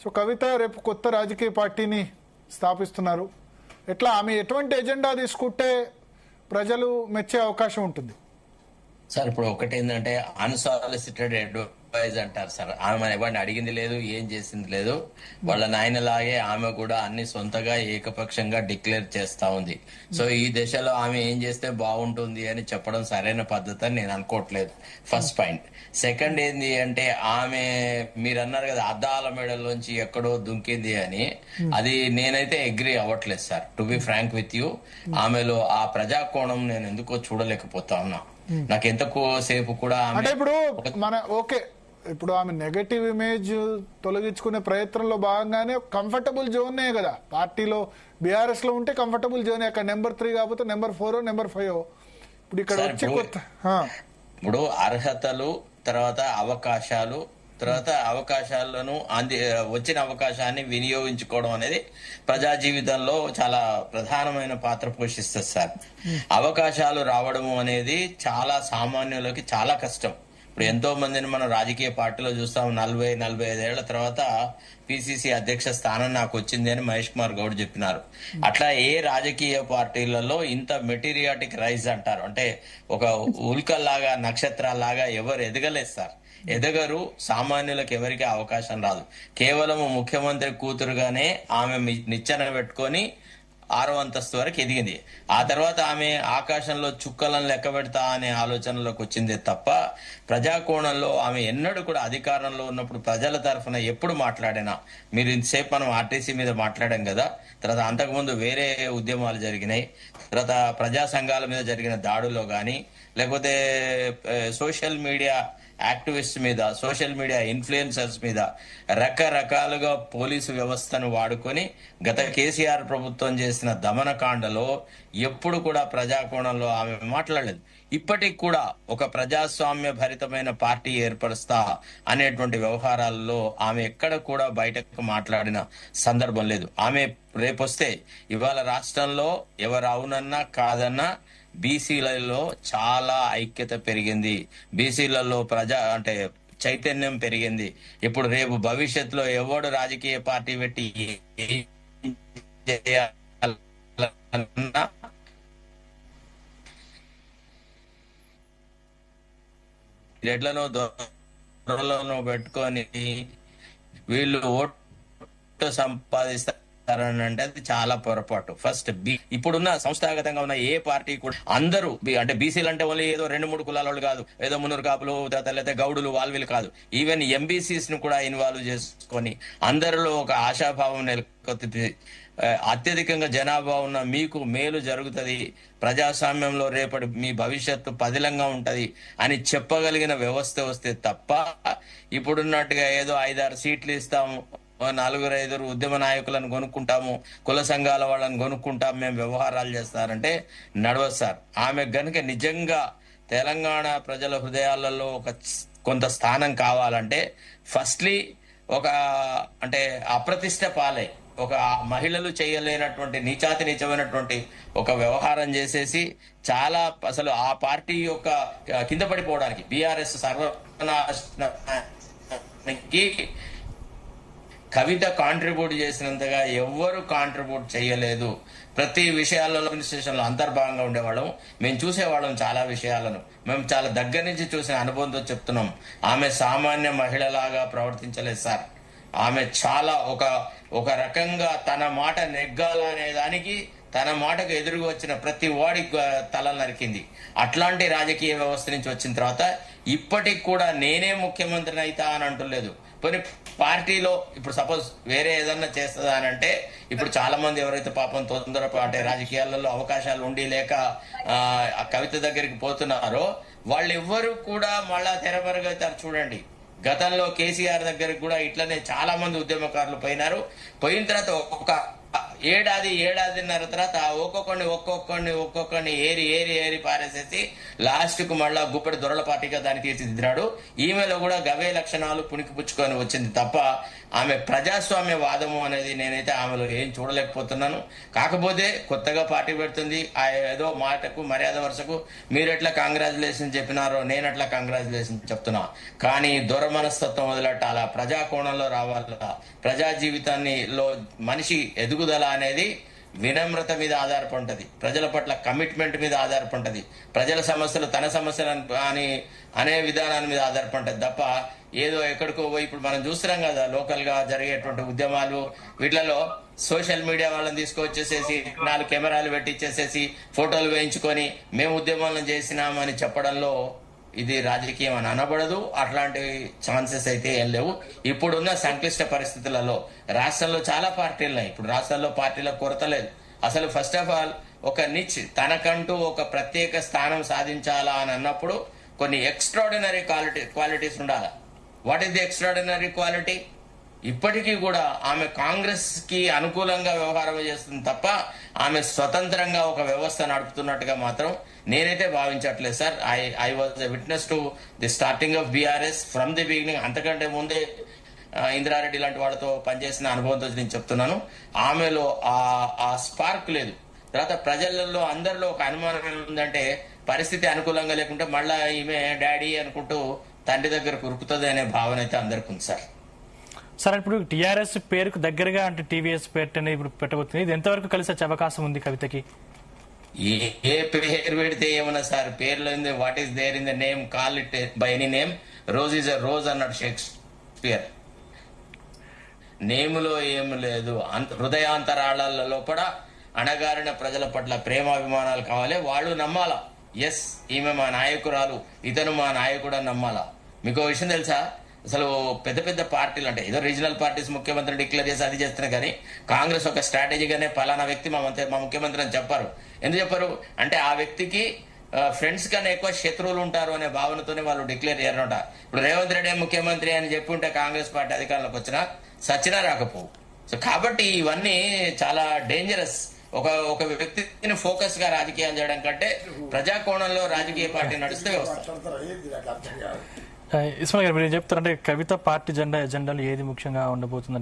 So కవిత రేపు కొత్త రాజకీయ పార్టీని స్థాపిస్తున్నారు. ఎట్లా ఆమె ఎటువంటి ఎజెండా తీసుకుంటే ప్రజలు మెచ్చే అవకాశం ఉంటుంది? సార్ ఇప్పుడు ఒకటి ఏంటంటే అన్సాలిసిటెడ్ అడ్వైజ్ అంటారు సార్. ఆమె ఎవరిని అడిగింది లేదు, ఏం చేసింది లేదు. వాళ్ళ నాయనలాగే ఆమె కూడా అన్ని సొంతగా ఏకపక్షంగా డిక్లేర్ చేస్తా ఉంది. సో ఈ దశలో ఆమె ఏం చేస్తే బాగుంటుంది అని చెప్పడం సరైన పద్ధతి అని నేను అనుకోవట్లేదు. First point. సెకండ్ ఏంది అంటే ఆమె మీరు అన్నారు కదా అద్దాల మెడల్లోంచి ఎక్కడో దుంకింది అని, అది నేనైతే అగ్రీ అవ్వట్లేదు sir. To be frank with you, ఆమెలో ఆ ప్రజాకోణం నేను ఎందుకో చూడలేకపోతా ఉన్నా. నాకు ఎంతకో సేపు కూడా అంటే ఇప్పుడు ఇప్పుడు ఆమె నెగటివ్ ఇమేజ్ తొలగించుకునే ప్రయత్నంలో భాగంగానే కంఫర్టబుల్ జోనే కదా పార్టీలో. బీఆర్ఎస్ లో ఉంటే కంఫర్టబుల్ జోనే, అక్కడ నెంబర్ 3 కాకపోతే నెంబర్ 4 నెంబర్ 5. ఇప్పుడు ఇక్కడ వచ్చి ఇప్పుడు అర్హతలు, తర్వాత అవకాశాలు, తర్వాత అవకాశాలను వచ్చిన అవకాశాన్ని వినియోగించుకోవడం అనేది ప్రజా జీవితంలో చాలా ప్రధానమైన పాత్ర పోషిస్తుంది సార్. అవకాశాలు రావడము అనేది చాలా సామాన్యులకి చాలా కష్టం. ఇప్పుడు ఎంతో మందిని మనం రాజకీయ పార్టీలో చూస్తాం. 40-45 ఏళ్ల తర్వాత పిసిసి అధ్యక్ష స్థానం నాకు వచ్చింది అని మహేష్ కుమార్ గౌడ్ చెప్పినారు. అట్లా ఏ రాజకీయ పార్టీలలో ఇంత మెటీరియాటిక్ రైజ్ అంటారు, అంటే ఒక ఉల్కల్లాగా నక్షత్రాల్లాగా ఎవరు ఎదగలేదు సార్. ఎదగరు. సామాన్యులకు ఎవరికి అవకాశం రాదు. కేవలం ముఖ్యమంత్రి కూతురుగానే ఆమె నిచ్చెన పెట్టుకొని 6వ అంతస్తు వరకు ఎదిగింది. ఆ తర్వాత ఆమె ఆకాశంలో చుక్కలను లెక్క పెడతా అనే ఆలోచనలోకి వచ్చిందే తప్ప ప్రజాకోణంలో ఆమె ఎన్నడూ కూడా అధికారంలో ఉన్నప్పుడు ప్రజల తరఫున ఎప్పుడు మాట్లాడినా, మీరు ఇంతసేపు మనం ఆర్టీసీ మీద మాట్లాడాం కదా, తర్వాత అంతకుముందు వేరే ఉద్యమాలు జరిగినాయి, తర్వాత ప్రజా సంఘాల మీద జరిగిన దాడుల్లో కానీ, లేకపోతే సోషల్ మీడియా యాక్టివిస్ట్ మీద, సోషల్ మీడియా ఇన్ఫ్లుయెన్సర్స్ మీద రకరకాలుగా పోలీసు వ్యవస్థను వాడుకొని గత కేసీఆర్ ప్రభుత్వం చేసిన దమనకాండలో ఎప్పుడు కూడా ప్రజాకోణంలో ఆమె మాట్లాడలేదు. ఇప్పటికి కూడా ఒక ప్రజాస్వామ్య భరితమైన పార్టీ ఏర్పరుస్తా అనేటువంటి వ్యవహారాల్లో ఆమె ఎక్కడ కూడా బయటకు మాట్లాడిన సందర్భం లేదు. ఆమె రేపొస్తే ఇవాళ రాష్ట్రంలో ఎవరు అవునన్నా కాదన్నా బీసీలలో చాలా ఐక్యత పెరిగింది. బీసీలలో అంటే చైతన్యం పెరిగింది. ఇప్పుడు రేపు భవిష్యత్తులో ఎవడు రాజకీయ పార్టీ పెట్టి రెడ్లను దొరలను పెట్టుకొని వీళ్ళు ఓటు సంపాదిస్తారు అంటే అది చాలా పొరపాటు. ఫస్ట్ ఇప్పుడున్న సంస్థాగతంగా ఉన్న ఏ పార్టీ కూడా అందరూ అంటే బీసీలు అంటే ఓన్లీ ఏదో 2-3 కులాల వాళ్ళు కాదు, ఏదో మున్నూరు కాపులు లేకపోతే గౌడులు వాళ్ళు కాదు, ఈవెన్ ఎంబీసీస్ ను కూడా ఇన్వాల్వ్ చేసుకొని అందరిలో ఒక ఆశాభావం నెలకొత్తి అత్యధికంగా జనాభా ఉన్న మీకు మేలు జరుగుతుంది, ప్రజాస్వామ్యంలో రేపటి మీ భవిష్యత్తు పదిలంగా ఉంటది అని చెప్పగలిగిన వ్యవస్థ వస్తే తప్ప ఇప్పుడున్నట్టుగా ఏదో 5-6 సీట్లు ఇస్తాము, 4-5 ఉద్యమ నాయకులను కొనుక్కుంటాము, కుల సంఘాల వాళ్ళని కొనుక్కుంటాము, మేము వ్యవహారాలు చేస్తారంటే నడవదు సార్. ఆమె గనుక నిజంగా తెలంగాణ ప్రజల హృదయాలలో కొంత స్థానం కావాలంటే ఫస్ట్లీ అంటే అప్రతిష్ట పాలై ఒక మహిళలు చేయలేనటువంటి నీచాతి నీచమైనటువంటి ఒక వ్యవహారం చేసేసి చాలా అసలు ఆ పార్టీ యొక్క కింద పడిపోవడానికి బీఆర్ఎస్ సర్వనాశనానికి కవిత కాంట్రిబ్యూట్ చేసినంతగా ఎవ్వరు కాంట్రిబ్యూట్ చేయలేదు. ప్రతి విషయాలలో అడ్మినిస్ట్రేషన్లో అంతర్భాగంగా ఉండేవాళ్ళం, మేము చూసేవాళ్ళం చాలా విషయాలను, మేము చాలా దగ్గర నుంచి చూసిన అనుభవంతో చెప్తున్నాం. ఆమె సామాన్య మహిళలాగా ప్రవర్తించలేదు సార్. ఆమె చాలా ఒక రకంగా తన మాట నెగ్గాలనే దానికి తన మాటకు ఎదురుగా వచ్చిన ప్రతి వాడి తల నరికింది. అట్లాంటి రాజకీయ వ్యవస్థ నుంచి వచ్చిన తర్వాత ఇప్పటికి కూడా నేనే ముఖ్యమంత్రిని అవుతా అని అంటలేదు. కొన్ని పార్టీలో ఇప్పుడు సపోజ్ వేరే ఏదన్నా చేస్తుందా అని అంటే ఇప్పుడు చాలా మంది ఎవరైతే పాపం అంటే రాజకీయాలలో అవకాశాలు ఉండి లేక కవిత దగ్గరికి పోతున్నారో వాళ్ళు ఎవ్వరు కూడా మళ్ళా తెరమరుగవుతారు. చూడండి, గతంలో కేసీఆర్ దగ్గరికి కూడా ఇట్లనే చాలా మంది ఉద్యమకారులు పోయినారు. పోయిన తర్వాత ఏడాదిన్నర తర్వాత ఒక్కొక్కడిని ఏరి పారేసేసి లాస్ట్ కు మళ్ళా గుప్పటి దొరల పార్టీగా దాన్ని తీర్చిదిద్దాడు. ఈమెలో కూడా గవే లక్షణాలు పుణికిపుచ్చుకొని వచ్చింది తప్ప ఆమె ప్రజాస్వామ్య వాదము అనేది నేనైతే ఆమెలో ఏం చూడలేకపోతున్నాను. కాకపోతే కొత్తగా పార్టీ పెడుతుంది, ఆ ఏదో మాటకు మర్యాద వరుసకు మీరు ఎట్లా కంగ్రాచులేషన్ చెప్పినారో నేను అట్లా కంగ్రాచులేషన్ చెప్తున్నా. కానీ దొర మనస్తత్వం వదిలట్టాలా, ప్రజా కోణంలో రావాలా, ప్రజా జీవితాన్నిలో మనిషి ఎదుగుదల అనేది వినమ్రత మీద ఆధారపడుతుంది, ప్రజల పట్ల కమిట్మెంట్ మీద ఆధారపడుతుంది, ప్రజల సమస్యలు తన సమస్యలు అనే విధానాన్ని మీద ఆధారపడుతుంది తప్ప ఏదో ఎక్కడికో పోయి ఇప్పుడు మనం చూస్తున్నాం కదా లోకల్ గా జరిగేటువంటి ఉద్యమాలు వీటిలలో సోషల్ మీడియా వాళ్ళని తీసుకొచ్చేసేసి 4 కెమెరాలు పెట్టించేసేసి ఫోటోలు వేయించుకొని మేము ఉద్యమాలను చేసినామని చెప్పడంలో ఇది రాజకీయం అని అనబడదు. అట్లాంటి ఛాన్సెస్ అయితే ఏం లేవు. ఇప్పుడున్న సంక్లిష్ట పరిస్థితులలో రాష్ట్రంలో చాలా పార్టీలు ఉన్నాయి. ఇప్పుడు రాష్ట్రంలో పార్టీల కొరత లేదు. అసలు ఫస్ట్ ఆఫ్ ఆల్ ఒక నిచ్ తనకంటూ ఒక ప్రత్యేక స్థానం సాధించాలా అని అన్నప్పుడు కొన్ని ఎక్స్ట్రాడినరీ క్వాలిటీస్ ఉండాలి. What is the extraordinary quality? ఇప్పటికీ కూడా ఆమె కాంగ్రెస్ కి అనుకూలంగా వ్యవహారం చేస్తుంది తప్ప ఆమె స్వతంత్రంగా ఒక వ్యవస్థ నడుపుతున్నట్టుగా మాత్రం నేనైతే భావించట్లేదు sir. I was a witness to the starting of BRS from the beginning. అంతకంటే ముందే ఇందిరారెడ్డి లాంటి వాళ్ళతో పనిచేసిన అనుభవంతో నేను చెప్తున్నాను. ఆమెలో ఆ స్పార్క్ లేదు. తర్వాత ప్రజలలో అందరిలో ఒక అనుమానం ఉందంటే పరిస్థితి అనుకూలంగా లేకుంటే మళ్ళా ఈమె డాడీ అనుకుంటూ తండ్రి దగ్గర కురుకుతుంది అనే భావన అయితే అందరికి ఉంది సార్. సార్ ఇప్పుడు టీఆర్ఎస్ పేరుకు దగ్గరగా అంటే టీవీఎస్ పేరు అనేది ఇప్పుడు పెట్టబోతుంది. ఇది ఎంతవరకు కలిసి వచ్చే అవకాశం ఉంది కవితకి? ఏ పేరు పెడితే ఏమన్నా సార్, పేర్లో what is there in the name, call it by any name. Rose is a rose అన్నాడు షేక్స్పియర్. నేములో ఏం లేదు, హృదయాంతరాళాల లోపల అణగారిన ప్రజల పట్ల ప్రేమాభిమానాలు కావాలి. వాళ్ళు నమ్మాలా, ఎస్ ఈమె మా నాయకురాలు, ఇతను మా నాయకుడు అని నమ్మాలా. మీకు విషయం తెలుసా, అసలు పెద్ద పెద్ద పార్టీలు అంటే ఏదో రీజనల్ పార్టీస్ ముఖ్యమంత్రి డిక్లేర్ చేసి అది చేస్తున్నాయి కానీ కాంగ్రెస్ ఒక స్ట్రాటజీగానే పలానా వ్యక్తి మా ముఖ్యమంత్రి అని చెప్పారు. ఎందుకు చెప్పారు అంటే ఆ వ్యక్తికి ఫ్రెండ్స్ కన్నా ఎక్కువ శత్రువులు ఉంటారు అనే భావనతోనే వాళ్ళు డిక్లేర్ చేయరనమాట. ఇప్పుడు రేవంత్ రెడ్డి ముఖ్యమంత్రి అని చెప్పి ఉంటే కాంగ్రెస్ పార్టీ అధికారంలోకి వచ్చినా సచ్చినా రాకపోవు. సో కాబట్టి ఇవన్నీ చాలా డేంజరస్. ఒక వ్యక్తిని ఫోకస్ గా రాజకీయాలు చేయడం కంటే ప్రజా కోణంలో రాజకీయ పార్టీ నడిస్తే వ్యవస్థ. ఇస్మాయిల్ గారు మీరు చెప్తారంటే కవిత పార్టీ ఎజెండాలు ఏది ముఖ్యంగా ఉండబోతుంది?